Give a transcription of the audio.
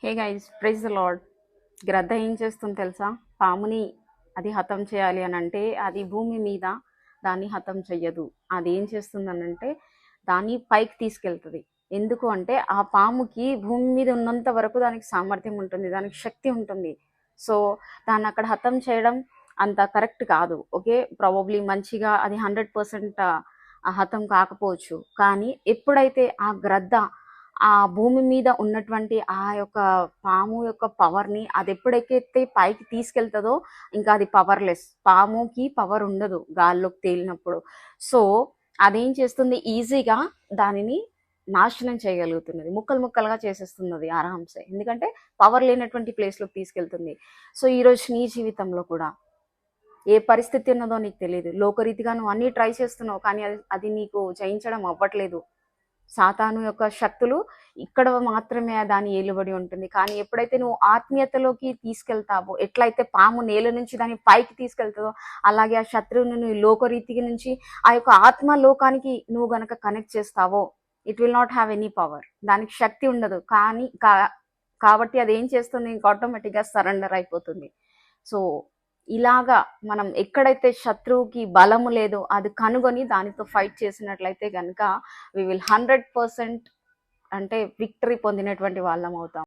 Hey guys, praise the lord. గ్రద్ద ఏం చేస్తుంది తెలుసా? పాముని అది హతం చేయాలి అని అంటే అది భూమి మీద దాన్ని హతం చెయ్యదు. అది ఏం చేస్తుందనంటే దాన్ని పైకి తీసుకెళ్తుంది. ఎందుకు అంటే ఆ పాముకి భూమి మీద ఉన్నంత వరకు దానికి సామర్థ్యం ఉంటుంది, దానికి శక్తి ఉంటుంది. సో దాన్ని అక్కడ హతం చేయడం అంత కరెక్ట్ కాదు. ఓకే, ప్రాబబ్లీ మంచిగా అది 100% హతం కాకపోవచ్చు. కానీ ఎప్పుడైతే ఆ గ్రద్ద ఆ భూమి మీద ఉన్నటువంటి ఆ యొక్క పాము యొక్క పవర్ని అది ఎప్పుడైతే పైకి తీసుకెళ్తుందో ఇంకా అది పవర్లెస్. పాముకి పవర్ ఉండదు గాల్లోకి తేలినప్పుడు. సో అదేం చేస్తుంది, ఈజీగా దానిని నాశనం చేయగలుగుతున్నది, ముక్కలు ముక్కలుగా చేసేస్తున్నది ఆరాంసే. ఎందుకంటే పవర్ లేనటువంటి ప్లేస్లోకి తీసుకెళ్తుంది. సో ఈరోజు నీ జీవితంలో కూడా ఏ పరిస్థితి ఉన్నదో నీకు తెలియదు. లోకరీతిగా నువ్వు అన్నీ ట్రై చేస్తున్నావు, కానీ అది నీకు జయించడం అవ్వట్లేదు. సాతాను యొక్క శక్తులు ఇక్కడ మాత్రమే దాని ఏలుబడి ఉంటుంది. కానీ ఎప్పుడైతే నువ్వు ఆత్మీయతలోకి తీసుకెళ్తావో, ఎట్లయితే పాము నేల నుంచి దాన్ని పైకి తీసుకెళ్తుందో, అలాగే ఆ శత్రువుని నువ్వు లోకరీతికి నుంచి ఆ యొక్క ఆత్మ లోకానికి నువ్వు గనక కనెక్ట్ చేస్తావో, it will not have any power. దానికి శక్తి ఉండదు. కానీ కాబట్టి అది ఏం చేస్తుంది, ఇంకా ఆటోమేటిక్గా సరెండర్ అయిపోతుంది. సో ఇలాగా మనం ఎక్కడైతే శత్రువుకి బలము లేదో అది కనుగొని దానితో ఫైట్ చేసినట్లయితే కనుక వి విల్ 100% అంటే విక్టరీ పొందినటువంటి వాళ్ళం అవుతాం.